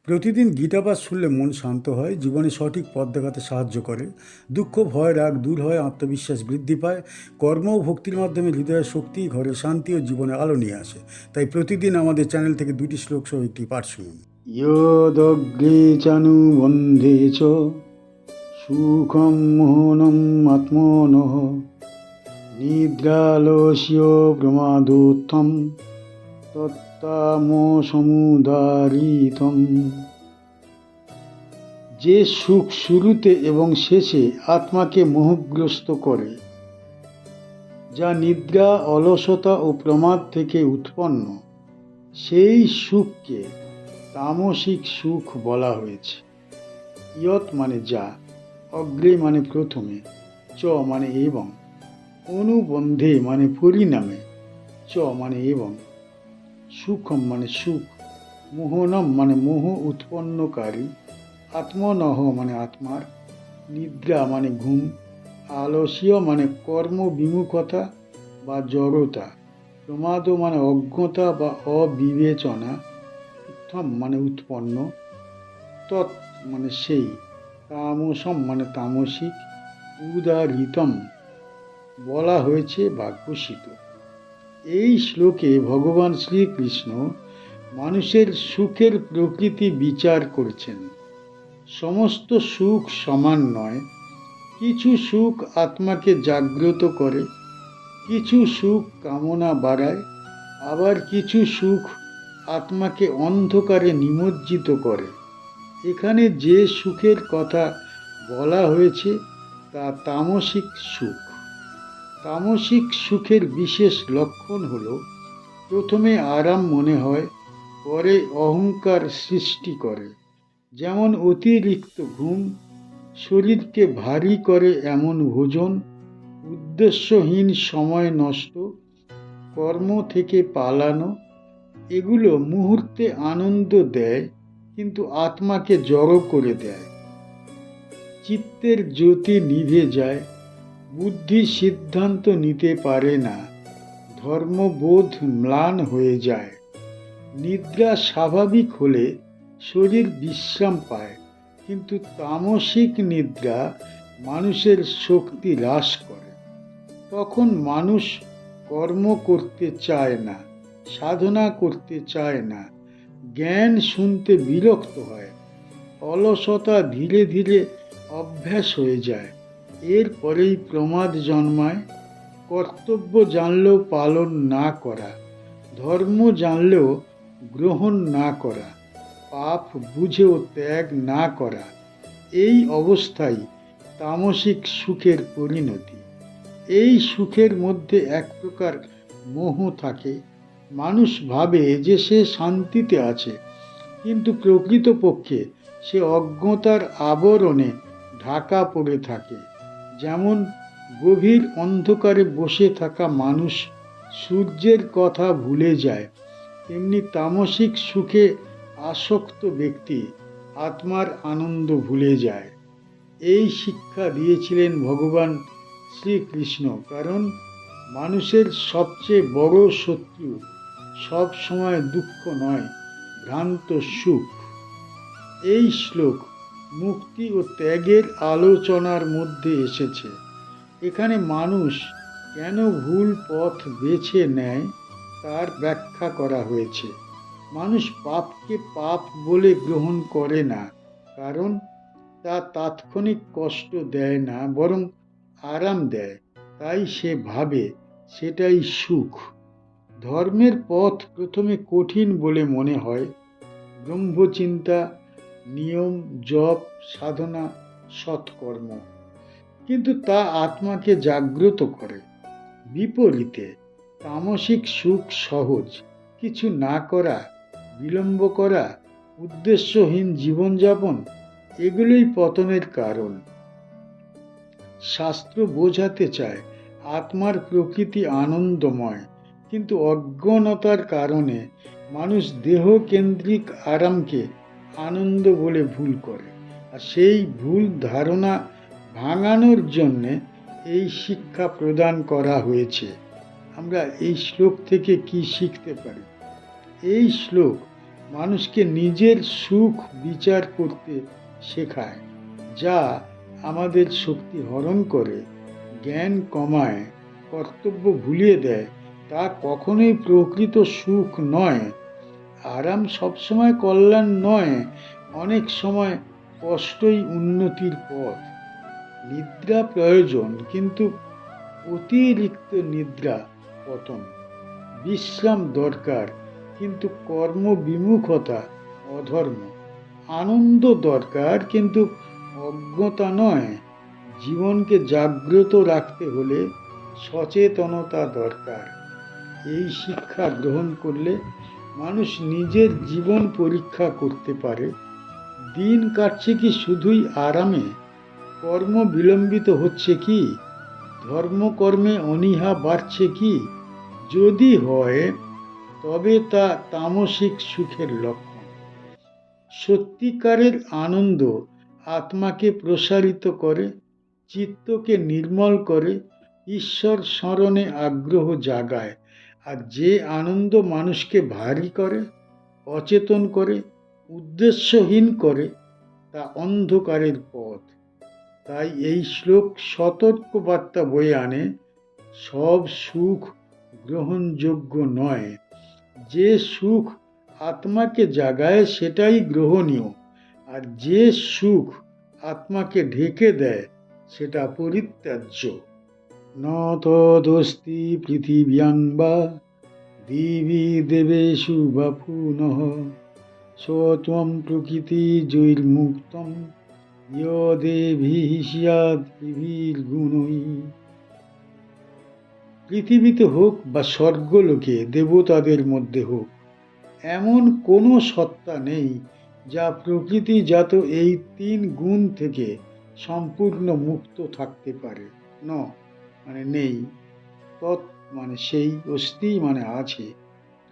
প্রতিদিন গীতাপাঠ শুনলে মন শান্ত হয়, জীবনে সঠিক পথ দেখাতে সাহায্য করে। দুঃখ, ভয়, রাগ দূর হয়, আত্মবিশ্বাস বৃদ্ধি পায়। কর্ম ও ভক্তির মাধ্যমে হৃদয়ের শক্তি, ঘরে শান্তি ও জীবনে আলো নিয়ে আসে। তাই প্রতিদিন আমাদের চ্যানেল থেকে 2টি শ্লোক সহ একটি পাঠ শুনুন। ইয়োদগ্রে চানুবন্ধে চ সুখম মোহনম আত্মনঃ নিদ্রালস্য প্রমাদোত্থম তত্তামসমুদারিতম। যে সুখ শুরুতে এবং শেষে আত্মাকে মোহগ্রস্ত করে, যা নিদ্রা, অলসতা ও প্রমাদ থেকে উৎপন্ন, সেই সুখকে তামসিক সুখ বলা হয়েছে। ইয়ৎ মানে যা, অগ্রে মানে প্রথমে, চ মানে এবং, অনুবন্ধে মানে পরিণামে, চ মানে এবং, সুখম মানে সুখ, মোহনম মানে মোহ উৎপন্নকারী, আত্মনহ মানে আত্মার, নিদ্রা মানে ঘুম, আলস্য মানে কর্ম বিমুখতা বা জড়তা, প্রমাদ মানে অজ্ঞতা বা অবিবেচনা, উত্থম মানে উৎপন্ন, তৎ মানে সেই, তামসম মানে তামসিক, উদাহৃতম বলা হয়েছে বা ঘোষিত। এই শ্লোকে ভগবান শ্রীকৃষ্ণ মানুষের সুখের প্রকৃতি বিচার করেছেন। সমস্ত সুখ সমান নয়। কিছু সুখ আত্মাকে জাগ্রত করে, কিছু সুখ কামনা বাড়ায়, আবার কিছু সুখ আত্মাকে অন্ধকারে নিমজ্জিত করে। এখানে যে সুখের কথা বলা হয়েছে তা তামসিক সুখ। তামসিক সুখের বিশেষ লক্ষণ হল, প্রথমে আরাম মনে হয়, পরে অহংকার সৃষ্টি করে। যেমন অতিরিক্ত ঘুম, শরীরকে ভারী করে এমন ভোজন, উদ্দেশ্যহীন সময় নষ্ট, কর্ম থেকে পালানো। এগুলো মুহূর্তে আনন্দ দেয়, কিন্তু আত্মাকে জড়ো করে দেয়। চিত্তের জ্যোতি নিভে যায়, বুদ্ধি সিদ্ধান্ত নিতে পারে না, ধর্মবোধ ম্লান হয়ে যায়। নিদ্রা স্বাভাবিক হলে শরীর বিশ্রাম পায়, কিন্তু তামসিক নিদ্রা মানুষের শক্তি হ্রাস করে। তখন মানুষ কর্ম করতে চায় না, সাধনা করতে চায় না, জ্ঞান শুনতে বিরক্ত হয়। অলসতা ধীরে ধীরে অভ্যাস হয়ে যায়। এরপরেই প্রমাদ জন্মায়। কর্তব্য জানলেও পালন না করা, ধর্ম জানলেও গ্রহণ না করা, পাপ বুঝেও ত্যাগ না করা, এই অবস্থায় তামসিক সুখের পরিণতি। এই সুখের মধ্যে এক প্রকার মোহ থাকে। মানুষ ভাবে যে সে শান্তিতে আছে, কিন্তু প্রকৃতপক্ষে সে অজ্ঞতার আবরণে ঢাকা পড়ে থাকে। যেমন গভীর অন্ধকারে বসে থাকা মানুষ সূর্যের কথা ভুলে যায়, তেমনি তামসিক সুখে আসক্ত ব্যক্তি আত্মার আনন্দ ভুলে যায়। এই শিক্ষা দিয়েছিলেন ভগবান শ্রীকৃষ্ণ, কারণ মানুষের সবচেয়ে বড় শত্রু সব সময় দুঃখ নয়, ভ্রান্ত সুখ। এই শ্লোক মুক্তি ও ত্যাগের আলোচনার মধ্যে এসেছে। এখানে মানুষ কেন ভুল পথ বেছে নেয় তার ব্যাখ্যা করা হয়েছে। মানুষ পাপকে পাপ বলে গ্রহণ করে না, কারণ তা তাৎক্ষণিক কষ্ট দেয় না, বরং আরাম দেয়। তাই সে ভাবে সেটাই সুখ। ধর্মের পথ প্রথমে কঠিন বলে মনে হয়, ব্রহ্মচিন্তা, নিয়ম, জপ, সাধনা, সৎকর্ম, কিন্তু তা আত্মাকে জাগ্রত করে। বিপরীতে তামসিক সুখ সহজ, কিছু না করা, বিলম্ব করা, উদ্দেশ্যহীন জীবনযাপন, এগুলোই পতনের কারণ। শাস্ত্র বোঝাতে চায় আত্মার প্রকৃতি আনন্দময়, কিন্তু অজ্ঞানতার কারণে মানুষ দেহকেন্দ্রিক আরামকে আনন্দ বলে ভুল করে। আর সেই ভুল ধারণা ভাঙানোর জন্যে এই শিক্ষা প্রদান করা হয়েছে। আমরা এই শ্লোক থেকে কি শিখতে পারি? এই শ্লোক মানুষকে নিজের সুখ বিচার করতে শেখায়, যা আমাদের শক্তি হরণ করে, জ্ঞান কমায়, কর্তব্য ভুলিয়ে দেয়। তা কখনোই প্রকৃত সুখ নয়। আরাম সবসময় কল্যাণ নয়, অনেক সময় কষ্টই উন্নতির পথ। নিদ্রা প্রয়োজন, কিন্তু অতিরিক্ত নিদ্রা পতন। বিশ্রাম দরকার, কিন্তু কর্মবিমুখতা অধর্ম। আনন্দ দরকার, কিন্তু অজ্ঞতা নয়। জীবনকে জাগ্রত রাখতে হলে সচেতনতা দরকার। এই শিক্ষা গ্রহণ করলে মানুষ নিজের জীবন পরীক্ষা করতে পারে। দিন কাটছে কি শুধুই আরামে? কর্ম বিলম্বিত হচ্ছে কি? ধর্মকর্মে অনীহা বাড়ছে কি? যদি হয়, তবে তা তামসিক সুখের লক্ষণ। সত্যিকারের আনন্দ আত্মাকে প্রসারিত করে, চিত্তকে নির্মল করে, ঈশ্বর স্মরণে আগ্রহ জাগায়। আর যে আনন্দ মানুষকে ভারী করে, অচেতন করে, উদ্দেশ্যহীন করে, তা অন্ধকারের পথ। তাই এই শ্লোক সতর্ক বার্তা বয়ে আনে, সব সুখ গ্রহণযোগ্য নয়। যে সুখ আত্মাকে জাগায় সেটাই গ্রহণীয়, আর যে সুখ আত্মাকে ঢেকে দেয় সেটা পরিত্যাজ্য। ন তদস্তি পৃথিব্যাং বা দিবি দেবেষু বা পুনঃ স্বত্বম প্রকৃতি জৈর্মুক্তম ইয়দেভিঃ স্যাৎ বিভির্গুণৈ। পৃথিবীতে হোক বা স্বর্গলোকে দেবতাদের মধ্যে হোক, এমন কোনো সত্তা নেই যা প্রকৃতিজাত এই 3 গুণ থেকে সম্পূর্ণ মুক্ত থাকতে পারে। ন মানে নেই, তৎ মানে সেই, অস্তি মানে আছে,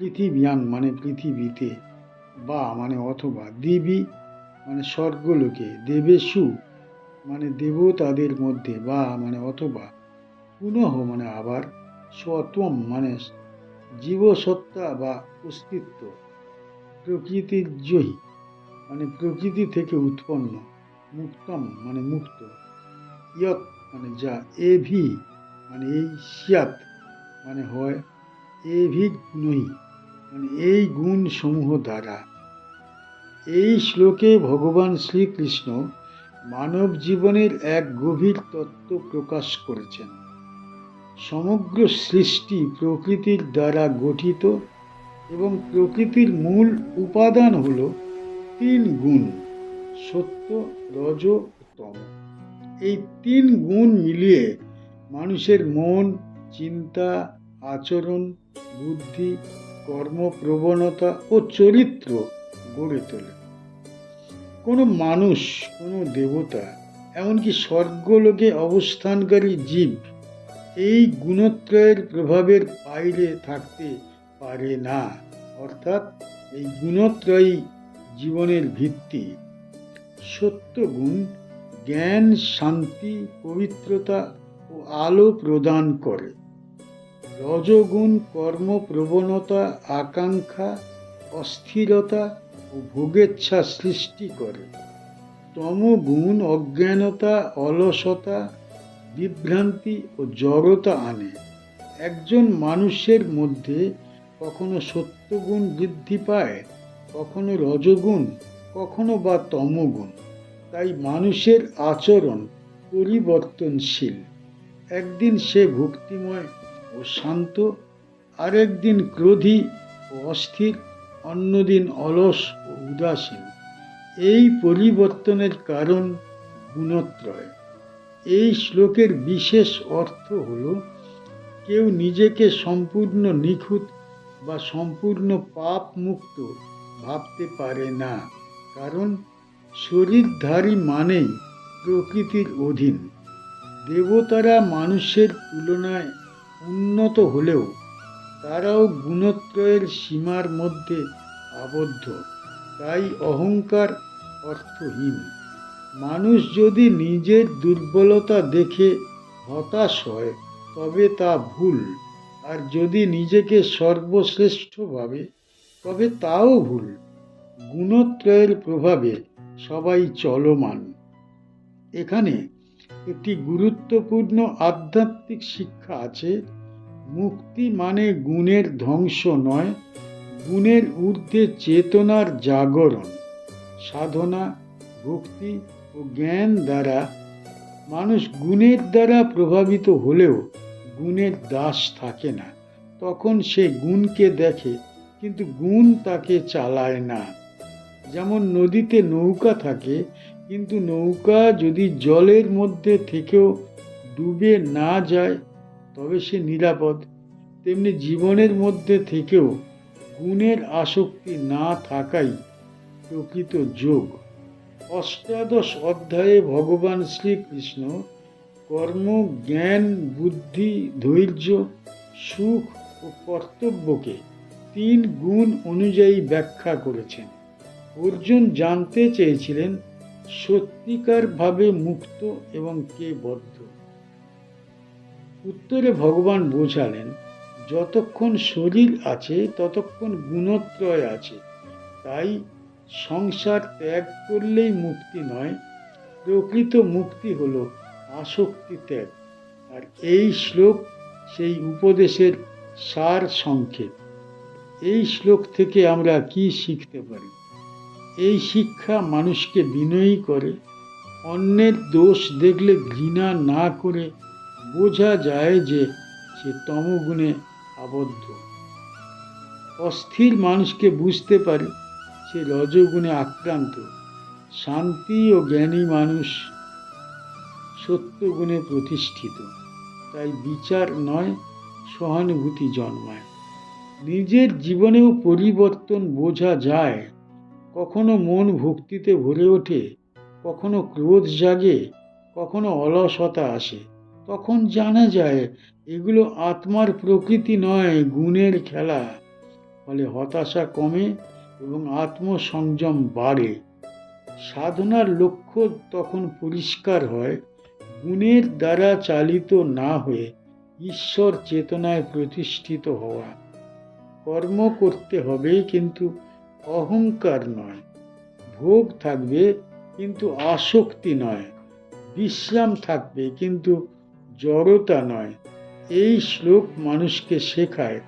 পৃথিব্যাং মানে পৃথিবীতে, বা মানে অথবা, দিবি মানে স্বর্গলোকে, দেবেষু মানে দেবতাদের মধ্যে, বা মানে অথবা, পুনঃ মানে আবার, স্বত্বম মানে জীবসত্তা বা অস্তিত্ব, প্রকৃতির জয়ী মানে প্রকৃতি থেকে উৎপন্ন, মুক্তম মানে মুক্ত, ইয়ৎ মানে যা, এভি মানে এই, স্যাৎ মানে হয়, এভিগুণৈ মানে এই গুণ সমূহ দ্বারা। এই শ্লোকে ভগবান শ্রীকৃষ্ণ মানব জীবনের এক গভীর তত্ত্ব প্রকাশ করেছেন। সমগ্র সৃষ্টি প্রকৃতির দ্বারা গঠিত এবং প্রকৃতির মূল উপাদান হল 3 গুণ, সত্য, রজ ও তম। এই 3 গুণ মিলিয়ে মানুষের মন, চিন্তা, আচরণ, বুদ্ধি, কর্মপ্রবণতা ও চরিত্র গড়ে তোলে। কোনো মানুষ, কোনো দেবতা, এমনকি স্বর্গলোকে অবস্থানকারী জীব এই গুণত্রয়ের প্রভাবের বাইরে থাকতে পারে না। অর্থাৎ এই গুণত্রয়ই জীবনের ভিত্তি। সত্যগুণ জ্ঞান, শান্তি, পবিত্রতা ও আলো প্রদান করে। রজগুণ কর্মপ্রবণতা, আকাঙ্ক্ষা, অস্থিরতা ও ভোগেচ্ছা সৃষ্টি করে। তমগুণ অজ্ঞানতা, অলসতা, বিভ্রান্তি ও জড়তা আনে। একজন মানুষের মধ্যে কখনো সত্যগুণ বৃদ্ধি পায়, কখনো রজগুণ, কখনো বা তমগুণ। তাই মানুষের আচরণ পরিবর্তনশীল। একদিন সে ভক্তিময় ও শান্ত, আরেকদিন ক্রোধী ও অস্থির, অন্যদিন অলস ও উদাসীন। এই পরিবর্তনের কারণ গুণত্রয়। এই শ্লোকের বিশেষ অর্থ হল, কেউ নিজেকে সম্পূর্ণ নিখুঁত বা সম্পূর্ণ পাপ মুক্ত ভাবতে পারে না, কারণ শরীরধারী মানেই প্রকৃতির অধীন। দেবতারা মানুষের তুলনায় উন্নত হলেও তারাও গুণত্রয়ের সীমার মধ্যে আবদ্ধ, তাই অহংকার অর্থহীন। মানুষ যদি নিজের দুর্বলতা দেখে হতাশ হয়, তবে তা ভুল। আর যদি নিজেকে সর্বশ্রেষ্ঠ ভাবে, তবে তাও ভুল। গুণত্রয়ের প্রভাবে সবাই চলমান। এখানে একটি গুরুত্বপূর্ণ আধ্যাত্মিক শিক্ষা আছে। মুক্তি মানে গুণের ধ্বংস নয়, গুণের ঊর্ধ্বে চেতনার জাগরণ। সাধনা, ভক্তি ও জ্ঞান দ্বারা মানুষ গুণের দ্বারা প্রভাবিত হলেও গুণের দাস থাকে না। তখন সে গুণকে দেখে, কিন্তু গুণ তাকে চালায় না। যেমন নদীতে নৌকা থাকে, কিন্তু নৌকা যদি জলের মধ্যে থেকেও ডুবে না যায় তবে সে নিরাপদ। তেমনি জীবনের মধ্যে থেকেও গুণের আসক্তি না থাকাই প্রকৃত যোগ। অষ্টাদশ অধ্যায়ে ভগবান শ্রীকৃষ্ণ কর্ম, জ্ঞান, বুদ্ধি, ধৈর্য, সুখ ও কর্তব্যকে 3 গুণ অনুযায়ী ব্যাখ্যা করেছেন। অর্জুন জানতে চেয়েছিলেন সত্যিকার ভাবে মুক্ত এবং কে বদ্ধ। উত্তরে ভগবান বোঝালেন, যতক্ষণ শরীর আছে ততক্ষণ গুণত্রয় আছে। তাই সংসার ত্যাগ করলেই মুক্তি নয়, প্রকৃত মুক্তি হলো আসক্তি ত্যাগ। আর এই শ্লোক সেই উপদেশের সার সংক্ষেপ। এই শ্লোক থেকে আমরা কি শিখতে পারি? এই শিক্ষা মানুষকে বিনয়ী করে। অন্যের দোষ দেখলে ঘৃণা না করে বোঝা যায় যে সে তমগুণে আবদ্ধ। অস্থির মানুষকে বুঝতে পারে সে রজগুণে আক্রান্ত। শান্তি ও জ্ঞানী মানুষ সত্যগুণে প্রতিষ্ঠিত। তাই বিচার নয়, সহানুভূতি জন্মায়। নিজের জীবনেও পরিবর্তন বোঝা যায়। কখনো মন ভক্তিতে ভরে ওঠে, কখনো ক্রোধ জাগে, কখনো অলসতা আসে। তখন জানা যায় এগুলো আত্মার প্রকৃতি নয়, গুণের খেলা। ফলে হতাশা কমে এবং আত্মসংযম বাড়ে। সাধনার লক্ষ্য তখন পরিষ্কার হয়, গুণের দ্বারা চালিত না হয়ে ঈশ্বর চেতনায় প্রতিষ্ঠিত হওয়া। কর্ম করতে হবে, কিন্তু অহংকার নয়। ভোগ থাকবে, কিন্তু আসক্তি নয়। বিশ্রাম থাকবে, কিন্তু জড়তা নয়। এই শ্লোক মানুষকে শেখায়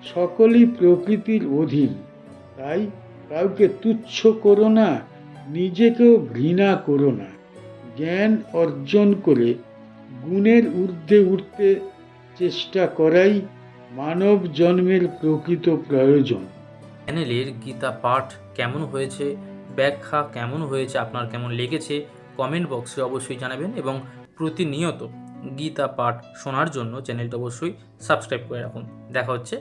সকলই প্রকৃতির অধীন। তাই কাউকে তুচ্ছ করো না, নিজেকেও ঘৃণা করো না। জ্ঞান অর্জন করে গুণের ঊর্ধ্বে উঠতে চেষ্টা করাই মানব জন্মের প্রকৃত প্রয়োজন। চ্যানেলের গীতা পাঠ কেমন হয়েছে, ব্যাখ্যা কেমন হয়েছে, আপনার কেমন লেগেছে কমেন্ট বক্সে অবশ্যই জানাবেন। এবং প্রতিনিয়ত গীতা পাঠ শোনার জন্য চ্যানেলটা অবশ্যই সাবস্ক্রাইব করে রাখুন। দেখা হচ্ছে